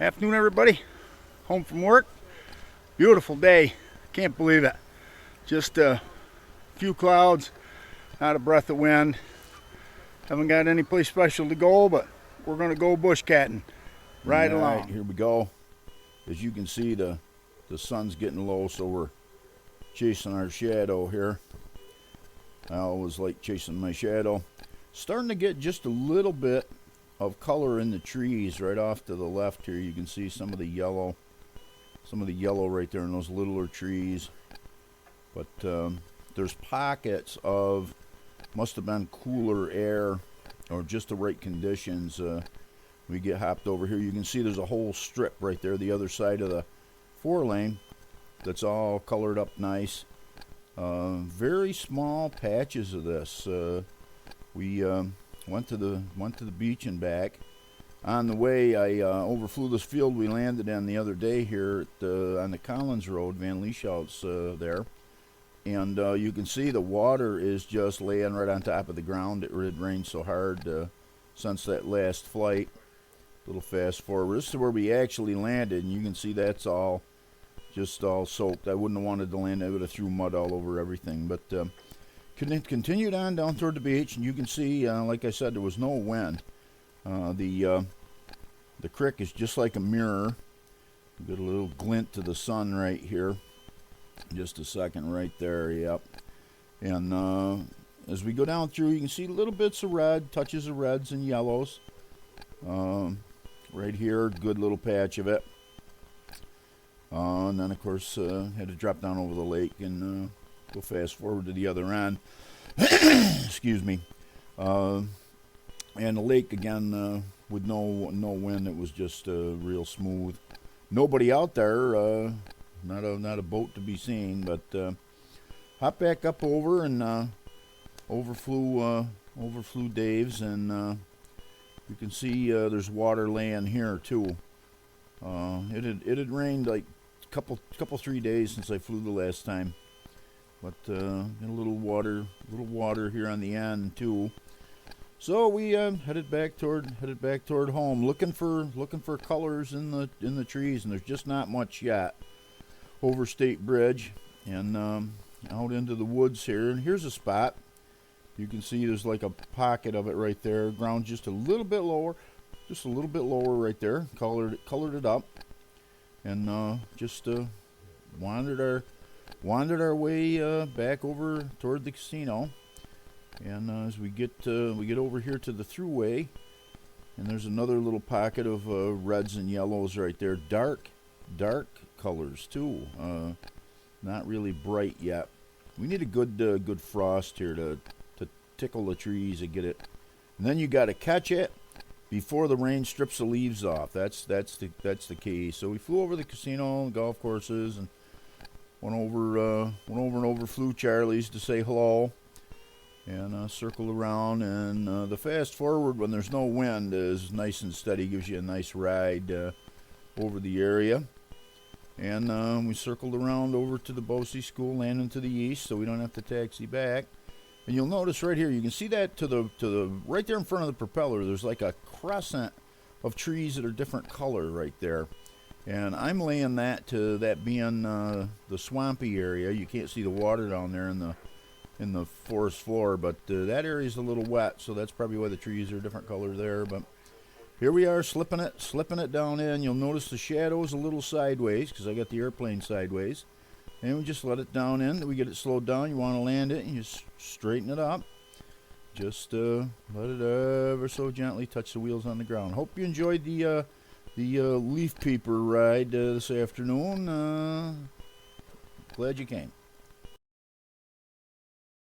Afternoon, everybody. Home from work. Beautiful day. Can't believe it. Just a few clouds, not a breath of wind. Haven't got any place special to go, but we're going to go bushcatting. Right along. Right, here we go. As you can see, the sun's getting low, so we're chasing our shadow here. I always like chasing my shadow. Starting to get just a little bit of color in the trees right off to the left here. You can see some of the yellow right there in those littler trees. But there's pockets of, must have been cooler air or just the right conditions. We get hopped over here. You can see there's a whole strip right there, the other side of the 4-lane, that's all colored up nice. Very small patches of this. We went to the beach and back. On the way, I overflew this field we landed in the other day here on the Collins Road, Van Lieshout's there. And you can see the water is just laying right on top of the ground. It rained so hard since that last flight. Little fast forward. This is where we actually landed, and you can see that's all soaked. I wouldn't have wanted to land. I would have threw mud all over everything. But continued on down toward the beach, and you can see, like I said, there was no wind. The creek is just like a mirror. Got a little glint to the sun right here. Just a second right there, yep. And as we go down through, you can see little bits of red, touches of reds and yellows. Right here, good little patch of it. And then, of course, had to drop down over the lake and go fast forward to the other end. Excuse me. And the lake, again, with no wind, it was just real smooth. Nobody out there, not a boat to be seen, but hop back up over and overflew Dave's, and you can see there's water laying here too. It had rained like couple 3 days since I flew the last time, but a little water here on the end too. So we headed back toward home, looking for colors in the trees, and there's just not much yet. Over State Bridge and out into the woods here, and here's a spot. You can see there's like a pocket of it right there. Ground just a little bit lower right there. Colored it up, and just wandered our way back over toward the casino. And as we get over here to the thruway, and there's another little pocket of reds and yellows right there. Dark colors too. Not really bright yet. We need a good frost here to tickle the trees and get it. And then you got to catch it before the rain strips the leaves off. That's the key. So we flew over the casino and golf courses, and went over and overflew Charlie's to say hello, and circled around. And the fast forward when there's no wind is nice and steady, gives you a nice ride over the area. And we circled around over to the Bosie School, landing to the east, so we don't have to taxi back. And you'll notice right here, you can see that to the right there in front of the propeller, there's like a crescent of trees that are different color right there. And I'm laying that to that being the swampy area. You can't see the water down there in the forest floor, but that area is a little wet, so that's probably why the trees are a different color there. But here we are, slipping it down in. You'll notice the shadow is a little sideways because I got the airplane sideways. And we just let it down in. We get it slowed down. You want to land it, and you just straighten it up. Just let it ever so gently touch the wheels on the ground. Hope you enjoyed the leaf peeper ride this afternoon. Glad you came.